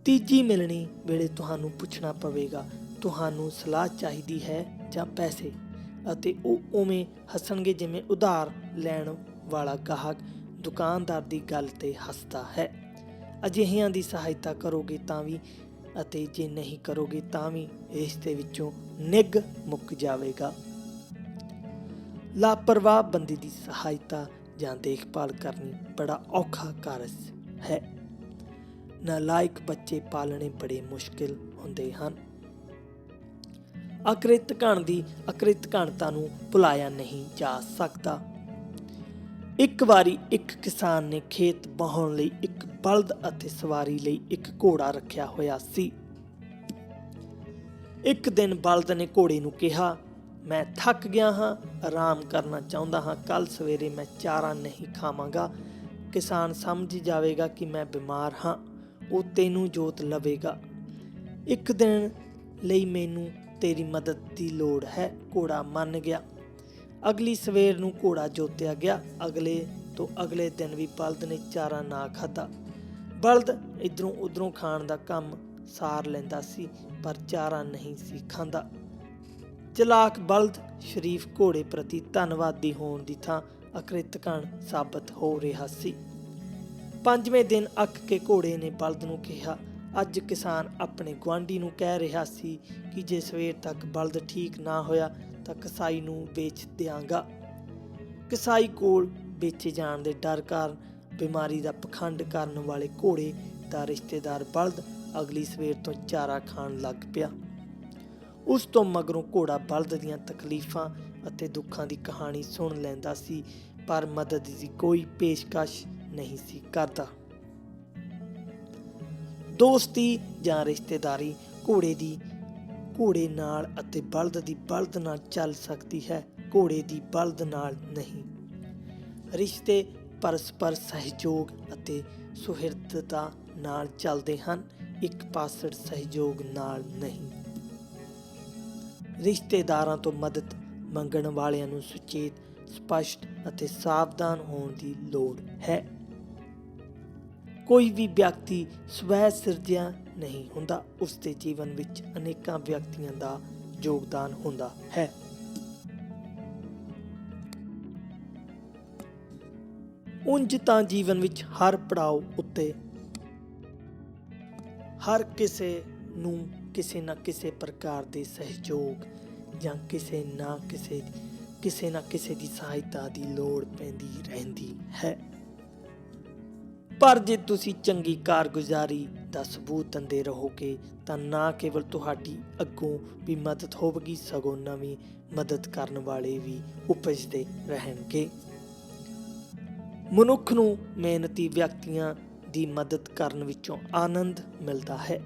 ਤੀਜੀ ਮਿਲਣੀ ਵੇਲੇ ਤੁਹਾਨੂੰ ਪੁੱਛਣਾ ਪਵੇਗਾ, ਤੁਹਾਨੂੰ ਸਲਾਹ ਚਾਹੀਦੀ ਹੈ ਜਾਂ ਪੈਸੇ, ਅਤੇ ਉਹ ਉਵੇਂ ਹੱਸਣਗੇ ਜਿਵੇਂ ਉਧਾਰ ਲੈਣ ਵਾਲਾ ਗਾਹਕ ਦੁਕਾਨਦਾਰ ਦੀ ਗੱਲ ਤੇ ਹੱਸਦਾ ਹੈ। ਅਜਿਹਿਆਂ ਦੀ ਸਹਾਇਤਾ ਕਰੋਗੇ ਤਾਂ ਵੀ ਅਤੇ ਜੇ ਨਹੀਂ ਕਰੋਗੇ ਤਾਂ ਵੀ ਰਿਸ਼ਤੇ ਵਿੱਚੋਂ ਨਿੱਘ ਮੁੱਕ ਜਾਵੇਗਾ। ਲਾਪਰਵਾਹ ਬੰਦੇ ਦੀ ਸਹਾਇਤਾ ਜਾਂ ਦੇਖਭਾਲ ਕਰਨੀ ਬੜਾ ਔਖਾ ਕਾਰਜ ਹੈ। ਨਾਲਾਇਕ ਬੱਚੇ ਪਾਲਣੇ ਬੜੇ ਮੁਸ਼ਕਿਲ ਹੁੰਦੇ ਹਨ। ਅਕ੍ਰਿਤ ਘਣ ਦੀ ਅਕ੍ਰਿਤ ਘਣਤਾ ਨੂੰ ਭੁਲਾਇਆ ਨਹੀਂ ਜਾ ਸਕਦਾ। ਇੱਕ ਵਾਰੀ ਇੱਕ ਕਿਸਾਨ ਨੇ ਖੇਤ ਵਾਹੁਣ ਲਈ ਇੱਕ ਬਲਦ ਅਤੇ ਸਵਾਰੀ ਲਈ ਇੱਕ ਘੋੜਾ ਰੱਖਿਆ ਹੋਇਆ ਸੀ। ਇੱਕ ਦਿਨ ਬਲਦ ਨੇ ਘੋੜੇ ਨੂੰ ਕਿਹਾ, ਮੈਂ ਥੱਕ ਗਿਆ ਹਾਂ, ਆਰਾਮ ਕਰਨਾ ਚਾਹੁੰਦਾ ਹਾਂ, ਕੱਲ ਸਵੇਰੇ ਮੈਂ ਚਾਰਾ ਨਹੀਂ ਖਾਵਾਂਗਾ। ਕਿਸਾਨ ਸਮਝ ਜਾਵੇਗਾ ਕਿ ਮੈਂ ਬਿਮਾਰ ਹਾਂ, ਉਹ ਤੈਨੂੰ ਜੋਤ ਲਵੇਗਾ। ਇੱਕ ਦਿਨ ਲਈ ਮੈਨੂੰ ਤੇਰੀ ਮਦਦ ਦੀ ਲੋੜ ਹੈ। ਘੋੜਾ ਮੰਨ ਗਿਆ। ਅਗਲੀ ਸਵੇਰ ਨੂੰ ਘੋੜਾ ਜੋਤਿਆ ਗਿਆ। ਅਗਲੇ ਦਿਨ ਵੀ ਬਲਦ ਨੇ ਚਾਰਾ ਨਾ ਖਾਧਾ। ਬਲਦ ਇੱਧਰੋਂ ਉੱਧਰੋਂ ਖਾਣ ਦਾ ਕੰਮ ਸਾਰ ਲੈਂਦਾ ਸੀ, ਪਰ ਚਾਰਾ ਨਹੀਂ ਸੀ ਖਾਂਦਾ। ਚਲਾਕ ਬਲਦ ਸ਼ਰੀਫ ਘੋੜੇ ਪ੍ਰਤੀ ਧੰਨਵਾਦੀ ਹੋਣ ਦੀ ਥਾਂ ਅਕ੍ਰਿਤਘਣ ਸਾਬਤ ਹੋ ਰਿਹਾ ਸੀ। 5ਵੇਂ ਦਿਨ ਅੱਕ ਕੇ ਘੋੜੇ ਨੇ ਬਲਦ ਨੂੰ ਕਿਹਾ, ਅੱਜ ਕਿਸਾਨ ਆਪਣੇ ਗੁਆਂਢੀ ਨੂੰ ਕਹਿ ਰਿਹਾ ਸੀ ਕਿ ਜੇ ਸਵੇਰ ਤੱਕ ਬਲਦ ਠੀਕ ਨਾ ਹੋਇਆ ਤਾਂ ਕਸਾਈ ਨੂੰ ਵੇਚ ਦਿਆਂਗਾ। ਕਸਾਈ ਕੋਲ ਵੇਚੇ ਜਾਣ ਦੇ ਡਰ ਕਾਰਨ ਬਿਮਾਰੀ ਦਾ ਪਖੰਡ ਕਰਨ ਵਾਲੇ ਘੋੜੇ ਦਾ ਰਿਸ਼ਤੇਦਾਰ ਬਲਦ ਅਗਲੀ ਸਵੇਰ ਤੋਂ ਚਾਰਾ ਖਾਣ ਲੱਗ ਪਿਆ। ਉਸ ਤੋਂ ਮਗਰੋਂ ਘੋੜਾ ਬਲਦ ਦੀਆਂ ਤਕਲੀਫਾਂ ਅਤੇ ਦੁੱਖਾਂ ਦੀ ਕਹਾਣੀ ਸੁਣ ਲੈਂਦਾ ਸੀ, ਪਰ ਮਦਦ ਦੀ ਕੋਈ ਪੇਸ਼ਕਸ਼ ਨਹੀਂ ਸੀ ਕਰਦਾ। ਦੋਸਤੀ ਜਾਂ ਰਿਸ਼ਤੇਦਾਰੀ ਘੋੜੇ ਨਾਲ ਅਤੇ ਬਲਦ ਦੀ ਬਲਦ ਨਾਲ ਚੱਲ ਸਕਦੀ ਹੈ, ਘੋੜੇ ਦੀ ਬਲਦ ਨਾਲ ਨਹੀਂ। ਰਿਸ਼ਤੇ ਪਰਸਪਰ ਸਹਿਯੋਗ ਅਤੇ ਸੁਹਿਰਦਤਾ ਨਾਲ ਚੱਲਦੇ ਹਨ, ਇੱਕ ਪਾਸੜ ਸਹਿਯੋਗ ਨਾਲ ਨਹੀਂ। ਰਿਸ਼ਤੇਦਾਰਾਂ ਤੋਂ ਮਦਦ ਮੰਗਣ ਵਾਲਿਆਂ ਨੂੰ ਸੁਚੇਤ, ਸਪਸ਼ਟ ਅਤੇ ਸਾਵਧਾਨ ਹੋਣ ਦੀ ਲੋੜ ਹੈ। ਕੋਈ ਵੀ ਵਿਅਕਤੀ ਸਵੈ ਸਿਰਜਿਆ ਨਹੀਂ ਹੁੰਦਾ, ਉਸ ਦੇ ਜੀਵਨ ਵਿੱਚ ਅਨੇਕਾਂ ਵਿਅਕਤੀਆਂ ਦਾ ਯੋਗਦਾਨ ਹੁੰਦਾ ਹੈ। ਉਂਝ ਤਾਂ ਜੀਵਨ ਵਿੱਚ ਹਰ ਪੜਾਅ ਉੱਤੇ ਹਰ ਕਿਸੇ ਨੂੰ ਕਿਸੇ ਨਾ ਕਿਸੇ ਪ੍ਰਕਾਰ ਦੇ ਸਹਿਯੋਗ ਜਾਂ ਕਿਸੇ ਨਾ ਕਿਸੇ ਦੀ ਸਹਾਇਤਾ ਦੀ ਲੋੜ ਪੈਂਦੀ ਰਹਿੰਦੀ ਹੈ। ਪਰ ਜੇ ਤੁਸੀਂ ਚੰਗੀ ਕਾਰਗੁਜ਼ਾਰੀ ਦਾ ਸਬੂਤ ਦਿੰਦੇ ਰਹੋਗੇ ਤਾਂ ਨਾ ਕੇਵਲ ਤੁਹਾਡੀ ਅੱਗੋਂ ਵੀ ਮਦਦ ਹੋਵੇਗੀ, ਸਗੋਂ ਨਵੀਂ ਮਦਦ ਕਰਨ ਵਾਲੇ ਵੀ ਉਪਜਦੇ ਰਹਿਣਗੇ। ਮਨੁੱਖ ਨੂੰ ਮਿਹਨਤੀ ਵਿਅਕਤੀਆਂ ਦੀ ਮਦਦ ਕਰਨ ਵਿੱਚੋਂ ਆਨੰਦ ਮਿਲਦਾ ਹੈ।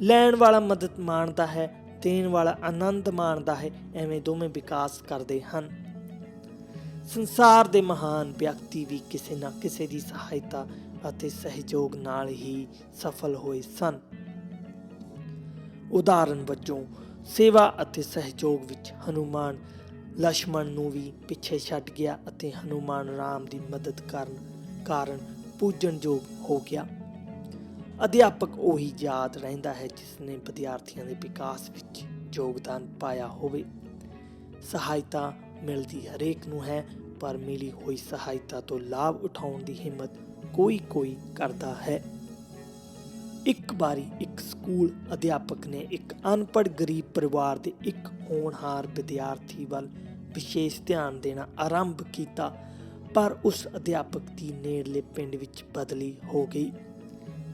ਲੈਣ ਵਾਲਾ ਮਦਦ ਮਾਣਦਾ ਹੈ, ਦੇਣ ਵਾਲਾ ਆਨੰਦ ਮਾਣਦਾ ਹੈ, ਐਵੇਂ ਦੋਵੇਂ ਵਿਕਾਸ ਕਰਦੇ ਹਨ। ਸੰਸਾਰ ਦੇ ਮਹਾਨ ਵਿਅਕਤੀ ਵੀ ਕਿਸੇ ਨਾ ਕਿਸੇ ਦੀ ਸਹਾਇਤਾ ਅਤੇ ਸਹਿਯੋਗ ਨਾਲ ਹੀ ਸਫਲ ਹੋਏ ਸਨ। ਉਦਾਹਰਨ ਵਜੋਂ ਸੇਵਾ ਅਤੇ ਸਹਿਯੋਗ ਵਿੱਚ ਹਨੂਮਾਨ ਲਛਮਣ ਨੂੰ ਵੀ ਪਿੱਛੇ ਛੱਡ ਗਿਆ ਅਤੇ ਹਨੂਮਾਨ ਰਾਮ ਦੀ ਮਦਦ ਕਾਰਨ ਪੂਜਣਯੋਗ ਹੋ ਗਿਆ। ਅਧਿਆਪਕ ਉਹੀ ਯਾਦ ਰਹਿੰਦਾ ਹੈ ਜਿਸ ਨੇ ਵਿਦਿਆਰਥੀਆਂ ਦੇ ਵਿਕਾਸ ਵਿੱਚ ਯੋਗਦਾਨ ਪਾਇਆ ਹੋਵੇ। ਸਹਾਇਤਾ ਮਿਲਦੀ ਹਰੇਕ ਨੂੰ ਹੈ, ਪਰ ਮਿਲੀ ਹੋਈ ਸਹਾਇਤਾ ਤੋਂ ਲਾਭ ਉਠਾਉਣ ਦੀ ਹਿੰਮਤ ਕੋਈ ਕਰਦਾ ਹੈ। ਇੱਕ ਵਾਰੀ ਇੱਕ ਸਕੂਲ ਅਧਿਆਪਕ ਨੇ ਇੱਕ ਅਨਪੜ੍ਹ ਗਰੀਬ ਪਰਿਵਾਰ ਦੇ ਇੱਕ ਹੋਣਹਾਰ ਵਿਦਿਆਰਥੀ ਵੱਲ ਵਿਸ਼ੇਸ਼ ਧਿਆਨ ਦੇਣਾ ਆਰੰਭ ਕੀਤਾ, ਪਰ ਉਸ ਅਧਿਆਪਕ ਦੀ ਨੇੜਲੇ ਪਿੰਡ ਵਿੱਚ ਬਦਲੀ ਹੋ ਗਈ।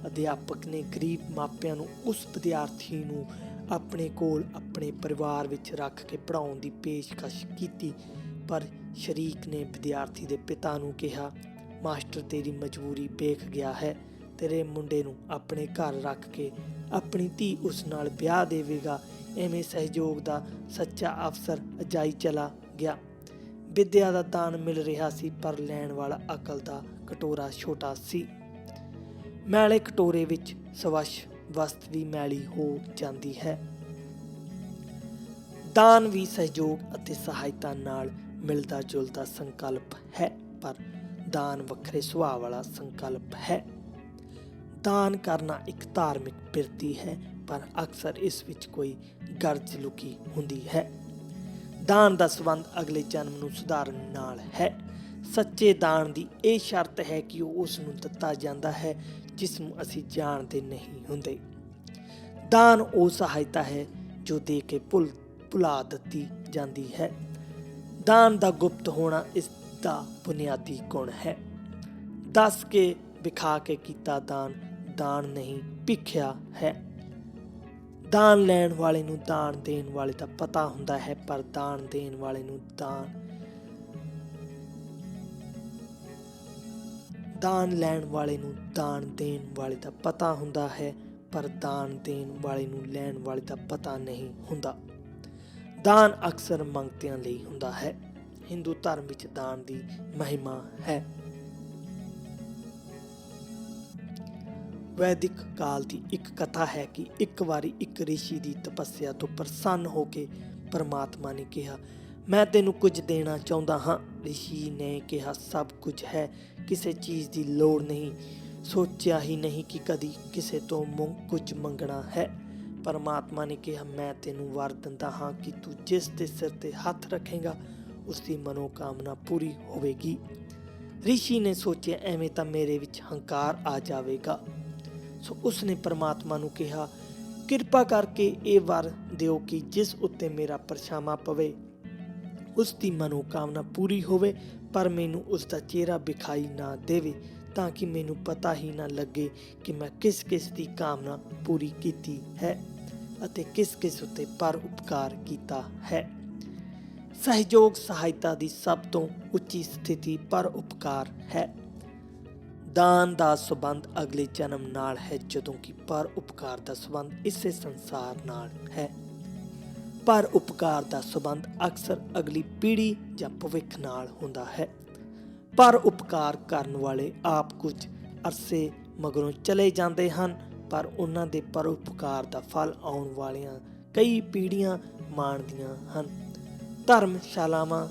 ਅਧਿਆਪਕ ਨੇ ਗਰੀਬ ਮਾਪਿਆਂ ਨੂੰ ਉਸ ਵਿਦਿਆਰਥੀ ਨੂੰ ਆਪਣੇ ਕੋਲ ਆਪਣੇ ਪਰਿਵਾਰ ਵਿੱਚ ਰੱਖ ਕੇ ਪੜ੍ਹਾਉਣ ਦੀ ਪੇਸ਼ਕਸ਼ ਕੀਤੀ, ਪਰ ਸ਼ਰੀਕ ਨੇ ਵਿਦਿਆਰਥੀ ਦੇ ਪਿਤਾ ਨੂੰ ਕਿਹਾ, ਮਾਸਟਰ ਤੇਰੀ ਮਜਬੂਰੀ ਵੇਖ ਗਿਆ ਹੈ, ਤੇਰੇ ਮੁੰਡੇ ਨੂੰ ਆਪਣੇ ਘਰ ਰੱਖ ਕੇ ਆਪਣੀ ਧੀ ਉਸ ਨਾਲ ਵਿਆਹ ਦੇਵੇਗਾ। ਐਵੇਂ ਸਹਿਯੋਗ ਦਾ ਸੱਚਾ ਅਫਸਰ ਅਜਾਈ ਚਲਾ ਗਿਆ। ਵਿੱਦਿਆ ਦਾ ਦਾਨ ਮਿਲ ਰਿਹਾ ਸੀ, ਪਰ ਲੈਣ ਵਾਲਾ ਅਕਲ ਦਾ ਕਟੋਰਾ ਛੋਟਾ ਸੀ। ਮੈਲੇ ਕਟੋਰੇ ਵਿੱਚ ਸਵੱਛ ਵਸਤ ਵੀ ਮੈਲੀ ਹੋ ਜਾਂਦੀ ਹੈ। ਦਾਨ ਵੀ ਸਹਿਯੋਗ ਅਤੇ ਸਹਾਇਤਾ ਨਾਲ ਮਿਲਦਾ ਜੁਲਦਾ ਸੰਕਲਪ ਹੈ, ਪਰ ਦਾਨ ਵੱਖਰੇ ਸੁਭਾਅ ਵਾਲਾ ਸੰਕਲਪ ਹੈ। ਦਾਨ ਕਰਨਾ ਇੱਕ ਧਾਰਮਿਕ ਬਿਰਤੀ ਹੈ, ਪਰ ਅਕਸਰ ਇਸ ਵਿੱਚ ਕੋਈ ਗਰਜ ਲੁਕੀ ਹੁੰਦੀ ਹੈ। ਦਾਨ ਦਾ ਸੰਬੰਧ ਅਗਲੇ ਜਨਮ ਨੂੰ ਸੁਧਾਰਨ ਨਾਲ ਹੈ। ਸੱਚੇ ਦਾਨ ਦੀ ਇਹ ਸ਼ਰਤ ਹੈ ਕਿ ਉਹ ਉਸ ਨੂੰ ਦਿੱਤਾ ਜਾਂਦਾ ਹੈ ਜਿਸ ਨੂੰ ਅਸੀਂ ਜਾਣਦੇ ਨਹੀਂ ਹੁੰਦੇ। ਦਾਨ ਉਹ ਸਹਾਇਤਾ ਹੈ ਜੋ ਦੇ ਕੇ ਭੁਲਾ ਦਿੱਤੀ ਜਾਂਦੀ ਹੈ। ਦਾਨ ਦਾ ਗੁਪਤ ਹੋਣਾ ਇਸ ਦਾ ਬੁਨਿਆਦੀ ਗੁਣ ਹੈ। ਦੱਸ ਕੇ ਵਿਖਾ ਕੇ ਕੀਤਾ ਦਾਨ ਨਹੀਂ, ਭਿੱਖਿਆ ਹੈ। ਦਾਨ ਲੈਣ ਵਾਲੇ ਨੂੰ ਦਾਨ ਦੇਣ ਵਾਲੇ ਦਾ ਪਤਾ ਹੁੰਦਾ ਹੈ, ਪਰ ਦਾਨ ਦੇਣ ਵਾਲੇ ਨੂੰ ਦਾਨ ਲੈਣ ਵਾਲੇ ਨੂੰ ਦਾਨ ਦੇਣ ਵਾਲੇ ਦਾ ਪਤਾ ਹੁੰਦਾ ਹੈ, ਪਰ ਦਾਨ ਦੇਣ ਵਾਲੇ ਨੂੰ ਲੈਣ ਵਾਲੇ ਦਾ ਪਤਾ ਨਹੀਂ ਹੁੰਦਾ। ਦਾਨ ਅਕਸਰ ਮੰਗਤਿਆਂ ਲਈ ਹੁੰਦਾ ਹੈ। ਹਿੰਦੂ ਧਰਮ ਵਿੱਚ ਦਾਨ ਦੀ ਮਹਿਮਾ ਹੈ। ਵੈਦਿਕ ਕਾਲ ਦੀ ਇੱਕ ਕਥਾ ਹੈ ਕਿ ਇੱਕ ਵਾਰੀ ਇੱਕ ਰਿਸ਼ੀ ਦੀ ਤਪੱਸਿਆ ਤੋਂ ਪ੍ਰਸੰਨ ਹੋ ਕੇ ਪਰਮਾਤਮਾ ਨੇ ਕਿਹਾ, ਮੈਂ ਤੈਨੂੰ ਕੁਝ ਦੇਣਾ ਚਾਹੁੰਦਾ ਹਾਂ। ਰਿਸ਼ੀ ਨੇ ਕਿਹਾ, ਸਭ ਕੁਝ ਹੈ, ਕਿਸੇ ਚੀਜ਼ ਦੀ ਲੋੜ ਨਹੀਂ। ਸੋਚਿਆ ਹੀ ਨਹੀਂ ਕਿ ਕਦੀ ਕਿਸੇ ਤੋਂ ਕੁਝ ਮੰਗਣਾ ਹੈ। ਪਰਮਾਤਮਾ ਨੇ ਕਿਹਾ, ਮੈਂ ਤੈਨੂੰ ਵਰ ਦਿੰਦਾ ਹਾਂ ਕਿ ਤੂੰ ਜਿਸ ਦੇ ਸਿਰ ਤੇ ਹੱਥ ਰੱਖੇਗਾ ਉਸ ਦੀ ਮਨੋਕਾਮਨਾ ਪੂਰੀ ਹੋਵੇਗੀ। ਰਿਸ਼ੀ ਨੇ ਸੋਚਿਆ, ਐਵੇਂ ਤਾਂ ਮੇਰੇ ਵਿੱਚ ਹੰਕਾਰ ਆ ਜਾਵੇਗਾ। ਸੋ ਉਸਨੇ ਪਰਮਾਤਮਾ ਨੂੰ ਕਿਹਾ, ਕਿਰਪਾ ਕਰਕੇ ਇਹ ਵਰ ਦਿਓ ਕਿ ਜਿਸ ਉੱਤੇ ਮੇਰਾ ਪਰਛਾਵਾਂ ਪਵੇ ਉਸ ਦੀ ਮਨੋਕਾਮਨਾ ਪੂਰੀ ਹੋਵੇ, ਪਰ ਮੈਨੂੰ ਉਸ ਦਾ ਚਿਹਰਾ ਵਿਖਾਈ ਨਾ ਦੇਵੇ, ਤਾਂ ਕਿ ਮੈਨੂੰ ਪਤਾ ਹੀ ਨਾ ਲੱਗੇ ਕਿ ਮੈਂ ਕਿਸ ਕਿਸ ਦੀ ਕਾਮਨਾ ਪੂਰੀ ਕੀਤੀ ਹੈ ਅਤੇ ਕਿਸ ਕਿਸ ਉੱਤੇ ਪਰ ਉਪਕਾਰ ਕੀਤਾ ਹੈ। ਸਹਿਯੋਗ ਸਹਾਇਤਾ ਦੀ ਸਭ ਤੋਂ ਉੱਚੀ ਸਥਿਤੀ ਪਰ ਉਪਕਾਰ ਹੈ। ਦਾਨ ਦਾ ਸੰਬੰਧ ਅਗਲੇ ਜਨਮ ਨਾਲ ਹੈ, ਜਦੋਂ ਕਿ ਪਰ ਉਪਕਾਰ ਦਾ ਸੰਬੰਧ ਇਸੇ ਸੰਸਾਰ ਨਾਲ ਹੈ। ਪਰ ਉਪਕਾਰ ਦਾ ਸੰਬੰਧ ਅਕਸਰ ਅਗਲੀ ਪੀੜ੍ਹੀ ਜਾਂ ਭਵਿੱਖ ਨਾਲ ਹੁੰਦਾ ਹੈ। ਪਰ ਉਪਕਾਰ ਕਰਨ ਵਾਲੇ ਆਪ ਕੁਝ ਅਰਸੇ ਮਗਰੋਂ ਚਲੇ ਜਾਂਦੇ ਹਨ, ਪਰ ਉਹਨਾਂ ਦੇ ਪਰ ਉਪਕਾਰ ਦਾ ਫਲ ਆਉਣ ਵਾਲੀਆਂ ਕਈ ਪੀੜ੍ਹੀਆਂ ਮਾਣਦੀਆਂ ਹਨ। ਧਰਮਸ਼ਾਲਾਵਾਂ,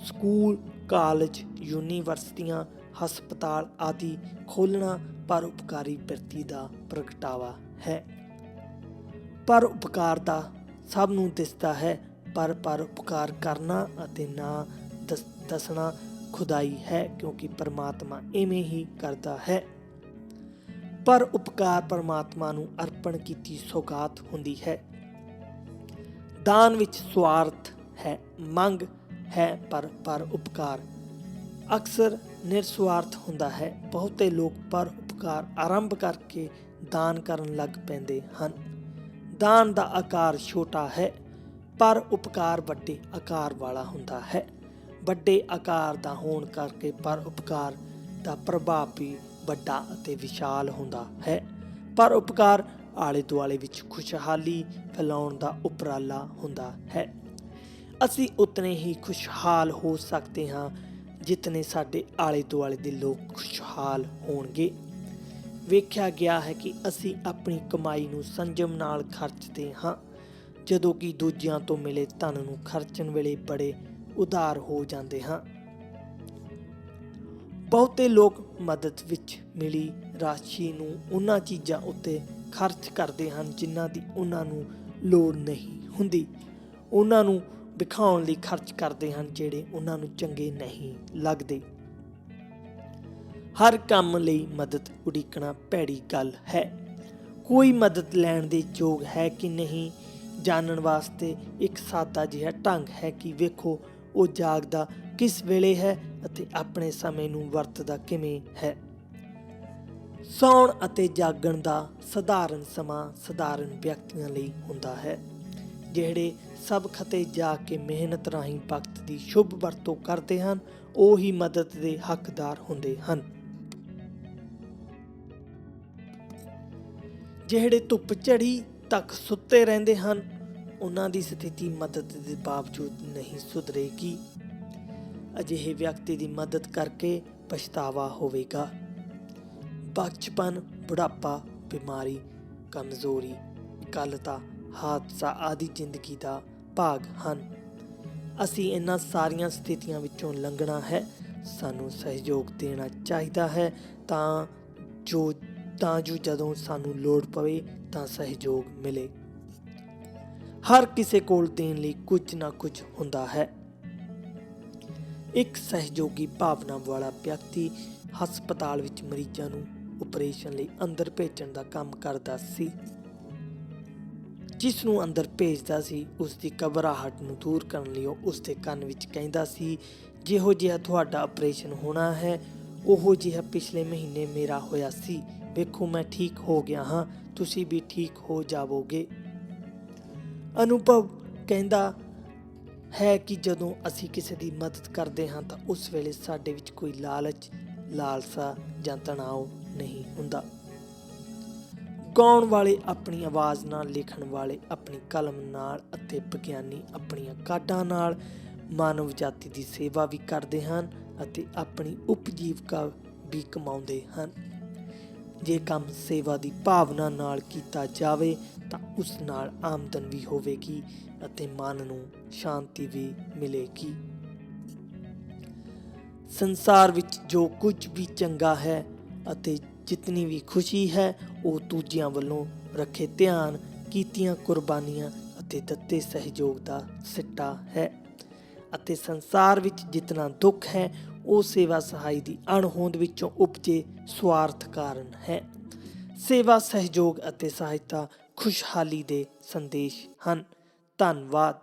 ਸਕੂਲ, ਕਾਲਜ, ਯੂਨੀਵਰਸਿਟੀਆਂ, ਹਸਪਤਾਲ ਆਦਿ ਖੋਲ੍ਹਣਾ ਪਰ ਉਪਕਾਰੀ ਬਿਰਤੀ ਦਾ ਪ੍ਰਗਟਾਵਾ ਹੈ। ਪਰ ਉਪਕਾਰ ਦਾ ਸਭ ਨੂੰ ਦਿਸਦਾ ਹੈ, ਪਰ ਉਪਕਾਰ ਕਰਨਾ ਅਤੇ ਨਾ ਦੱਸਣਾ ਖੁਦਾਈ ਹੈ, ਕਿਉਂਕਿ ਪਰਮਾਤਮਾ ਇਵੇਂ ਹੀ ਕਰਦਾ ਹੈ। ਪਰ ਉਪਕਾਰ ਪਰਮਾਤਮਾ ਨੂੰ ਅਰਪਣ ਕੀਤੀ ਸੌਗਾਤ ਹੁੰਦੀ ਹੈ। ਦਾਨ ਵਿੱਚ ਸਵਾਰਥ ਹੈ, ਮੰਗ ਹੈ, ਪਰ ਉਪਕਾਰ ਅਕਸਰ ਨਿਰਸਵਾਰਥ ਹੁੰਦਾ ਹੈ। ਬਹੁਤੇ ਲੋਕ ਪਰ ਉਪਕਾਰ ਆਰੰਭ ਕਰਕੇ ਦਾਨ ਕਰਨ ਲੱਗ ਪੈਂਦੇ ਹਨ। ਦਾਨ ਦਾ ਆਕਾਰ ਛੋਟਾ ਹੈ, ਪਰ ਉਪਕਾਰ ਵੱਡੇ ਆਕਾਰ ਵਾਲਾ ਹੁੰਦਾ ਹੈ। ਵੱਡੇ ਆਕਾਰ ਦਾ ਹੋਣ ਕਰਕੇ ਪਰ ਉਪਕਾਰ ਦਾ ਪ੍ਰਭਾਵ ਵੀ ਵੱਡਾ ਅਤੇ ਵਿਸ਼ਾਲ ਹੁੰਦਾ ਹੈ। ਪਰ ਉਪਕਾਰ ਆਲੇ ਦੁਆਲੇ ਵਿੱਚ ਖੁਸ਼ਹਾਲੀ ਫੈਲਾਉਣ ਦਾ ਉਪਰਾਲਾ ਹੁੰਦਾ ਹੈ। ਅਸੀਂ ਉਤਨੇ ਹੀ ਖੁਸ਼ਹਾਲ ਹੋ ਸਕਦੇ ਹਾਂ ਜਿਤਨੇ ਸਾਡੇ ਆਲੇ ਦੁਆਲੇ ਦੇ ਲੋਕ ਖੁਸ਼ਹਾਲ ਹੋਣਗੇ। ਵੇਖਿਆ ਗਿਆ ਹੈ ਕਿ ਅਸੀਂ ਆਪਣੀ ਕਮਾਈ ਨੂੰ ਸੰਜਮ ਨਾਲ ਖਰਚਦੇ ਹਾਂ, ਜਦੋਂ ਕਿ ਦੂਜਿਆਂ ਤੋਂ ਮਿਲੇ ਧਨ ਨੂੰ ਖਰਚਣ ਵੇਲੇ ਬੜੇ ਉਦਾਰ ਹੋ ਜਾਂਦੇ ਹਾਂ। ਬਹੁਤੇ ਲੋਕ ਮਦਦ ਵਿੱਚ ਮਿਲੀ ਰਾਸ਼ੀ ਨੂੰ ਉਹਨਾਂ ਚੀਜ਼ਾਂ ਉੱਤੇ ਖਰਚ ਕਰਦੇ ਹਨ ਜਿਨ੍ਹਾਂ ਦੀ ਉਹਨਾਂ ਨੂੰ ਲੋੜ ਨਹੀਂ ਹੁੰਦੀ। ਉਹਨਾਂ ਨੂੰ ਵਿਖਾਉਣ ਲਈ ਖਰਚ ਕਰਦੇ ਹਨ ਜਿਹੜੇ ਉਹਨਾਂ ਨੂੰ ਚੰਗੇ ਨਹੀਂ ਲੱਗਦੇ। ਹਰ ਕੰਮ ਲਈ ਮਦਦ ਉਡੀਕਣਾ ਭੈੜੀ ਗੱਲ ਹੈ। ਕੋਈ ਮਦਦ ਲੈਣ ਦੇ ਯੋਗ ਹੈ ਕਿ ਨਹੀਂ ਜਾਣਨ ਵਾਸਤੇ ਇੱਕ ਸਾਦਾ ਜਿਹਾ ਢੰਗ ਹੈ ਕਿ ਵੇਖੋ ਉਹ ਜਾਗਦਾ ਕਿਸ ਵੇਲੇ ਹੈ ਅਤੇ ਆਪਣੇ ਸਮੇਂ ਨੂੰ ਵਰਤਦਾ ਕਿਵੇਂ ਹੈ। ਸੌਣ ਅਤੇ ਜਾਗਣ ਦਾ ਸਧਾਰਨ ਸਮਾਂ ਸਧਾਰਨ ਵਿਅਕਤੀਆਂ ਲਈ ਹੁੰਦਾ ਹੈ, ਜਿਹੜੇ ਸਭ ਖਤੇ ਜਾ ਕੇ ਮਿਹਨਤ ਰਾਹੀਂ ਵਕਤ ਦੀ ਸ਼ੁਭ ਵਰਤੋਂ ਕਰਦੇ ਹਨ। ਉਹ ਹੀ ਮਦਦ ਦੇ ਹੱਕਦਾਰ ਹੁੰਦੇ ਹਨ। ਜਿਹੜੇ ਧੁੱਪ ਚੜ੍ਹੀ ਤੱਕ ਸੁੱਤੇ ਰਹਿੰਦੇ ਹਨ, ਉਹਨਾਂ ਦੀ ਸਥਿਤੀ ਮਦਦ ਦੇ ਬਾਵਜੂਦ ਨਹੀਂ ਸੁਧਰੇਗੀ। ਅਜਿਹੇ ਵਿਅਕਤੀ ਦੀ ਮਦਦ ਕਰਕੇ ਪਛਤਾਵਾ ਹੋਵੇਗਾ। ਬਚਪਨ, ਬੁਢਾਪਾ, ਬਿਮਾਰੀ, ਕਮਜ਼ੋਰੀ, ਇਕੱਲਤਾ, ਹਾਦਸਾ ਆਦਿ ਜ਼ਿੰਦਗੀ ਦਾ ਭਾਗ ਹਨ। ਅਸੀਂ ਇਹਨਾਂ ਸਾਰੀਆਂ ਸਥਿਤੀਆਂ ਵਿੱਚੋਂ ਲੰਘਣਾ ਹੈ। ਸਾਨੂੰ ਸਹਿਯੋਗ ਦੇਣਾ ਚਾਹੀਦਾ ਹੈ ਤਾਂ ਜੋ ਜਦੋਂ ਸਾਨੂੰ ਲੋੜ ਪਵੇ ਤਾਂ ਸਹਿਯੋਗ ਮਿਲੇ। ਹਰ ਕਿਸੇ ਕੋਲ ਦੇਣ ਲਈ ਕੁਝ ਨਾ ਕੁਝ ਹੁੰਦਾ ਹੈ। ਇੱਕ ਸਹਿਯੋਗੀ ਭਾਵਨਾ ਵਾਲਾ ਵਿਅਕਤੀ ਹਸਪਤਾਲ ਵਿੱਚ ਮਰੀਜ਼ਾਂ ਨੂੰ ਆਪਰੇਸ਼ਨ ਲਈ ਅੰਦਰ ਭੇਜਣ ਦਾ ਕੰਮ ਕਰਦਾ ਸੀ। ਜਿਸ ਨੂੰ ਅੰਦਰ ਭੇਜਦਾ ਸੀ ਉਸ ਦੀ ਘਬਰਾਹਟ ਨੂੰ ਦੂਰ ਕਰਨ ਲਈ ਉਸ ਦੇ ਕੰਨ ਵਿੱਚ ਕਹਿੰਦਾ ਸੀ, ਜਿਹੋ ਜਿਹਾ ਤੁਹਾਡਾ ਆਪਰੇਸ਼ਨ ਹੋਣਾ ਹੈ ਉਹੋ ਜਿਹਾ ਪਿਛਲੇ ਮਹੀਨੇ ਮੇਰਾ ਹੋਇਆ ਸੀ। ਵੇਖੋ ਮੈਂ ਠੀਕ ਹੋ ਗਿਆ ਹਾਂ, ਤੁਸੀਂ ਵੀ ਠੀਕ ਹੋ ਜਾਵੋਗੇ। ਅਨੁਭਵ ਕਹਿੰਦਾ ਹੈ ਕਿ ਜਦੋਂ ਅਸੀਂ ਕਿਸੇ ਦੀ ਮਦਦ ਕਰਦੇ ਹਾਂ ਤਾਂ ਉਸ ਵੇਲੇ ਸਾਡੇ ਵਿੱਚ ਕੋਈ ਲਾਲਚ, ਲਾਲਸਾ ਜਾਂ ਤਣਾਅ ਨਹੀਂ ਹੁੰਦਾ। ਗਾਉਣ ਵਾਲੇ ਆਪਣੀ ਆਵਾਜ਼ ਨਾਲ, ਲਿਖਣ ਵਾਲੇ ਆਪਣੀ ਕਲਮ ਨਾਲ ਅਤੇ ਵਿਗਿਆਨੀ ਆਪਣੀਆਂ ਕਾਢਾਂ ਨਾਲ ਮਾਨਵ ਜਾਤੀ ਦੀ ਸੇਵਾ ਵੀ ਕਰਦੇ ਹਨ ਅਤੇ ਆਪਣੀ ਉਪਜੀਵਕਾ ਵੀ ਕਮਾਉਂਦੇ ਹਨ। ਜੇ ਕੰਮ ਸੇਵਾ ਦੀ ਭਾਵਨਾ ਨਾਲ ਕੀਤਾ ਜਾਵੇ ਤਾਂ ਉਸ ਨਾਲ ਆਮਦਨ ਵੀ ਹੋਵੇਗੀ ਅਤੇ ਮਨ ਨੂੰ ਸ਼ਾਂਤੀ ਵੀ ਮਿਲੇਗੀ। ਸੰਸਾਰ ਵਿੱਚ ਜੋ ਕੁਝ ਵੀ ਚੰਗਾ ਹੈ ਅਤੇ ਜਿਤਨੀ ਵੀ ਖੁਸ਼ੀ ਹੈ ਉਹ ਦੂਜਿਆਂ ਵੱਲੋਂ ਰੱਖੇ ਧਿਆਨ, ਕੀਤੀਆਂ ਕੁਰਬਾਨੀਆਂ ਅਤੇ ਦਿੱਤੇ ਸਹਿਯੋਗ ਦਾ ਸਿੱਟਾ ਹੈ ਅਤੇ ਸੰਸਾਰ ਵਿੱਚ ਜਿਤਨਾ ਦੁੱਖ ਹੈ ਉਹ ਸੇਵਾ ਸਹਾਈ ਦੀ ਅਣਹੋਂਦ ਵਿੱਚੋਂ ਉਪਜੇ ਸਵਾਰਥ ਕਾਰਨ ਹੈ। ਸੇਵਾ, ਸਹਿਯੋਗ ਅਤੇ ਸਹਾਇਤਾ ਖੁਸ਼ਹਾਲੀ ਦੇ ਸੰਦੇਸ਼ ਹਨ। ਧੰਨਵਾਦ।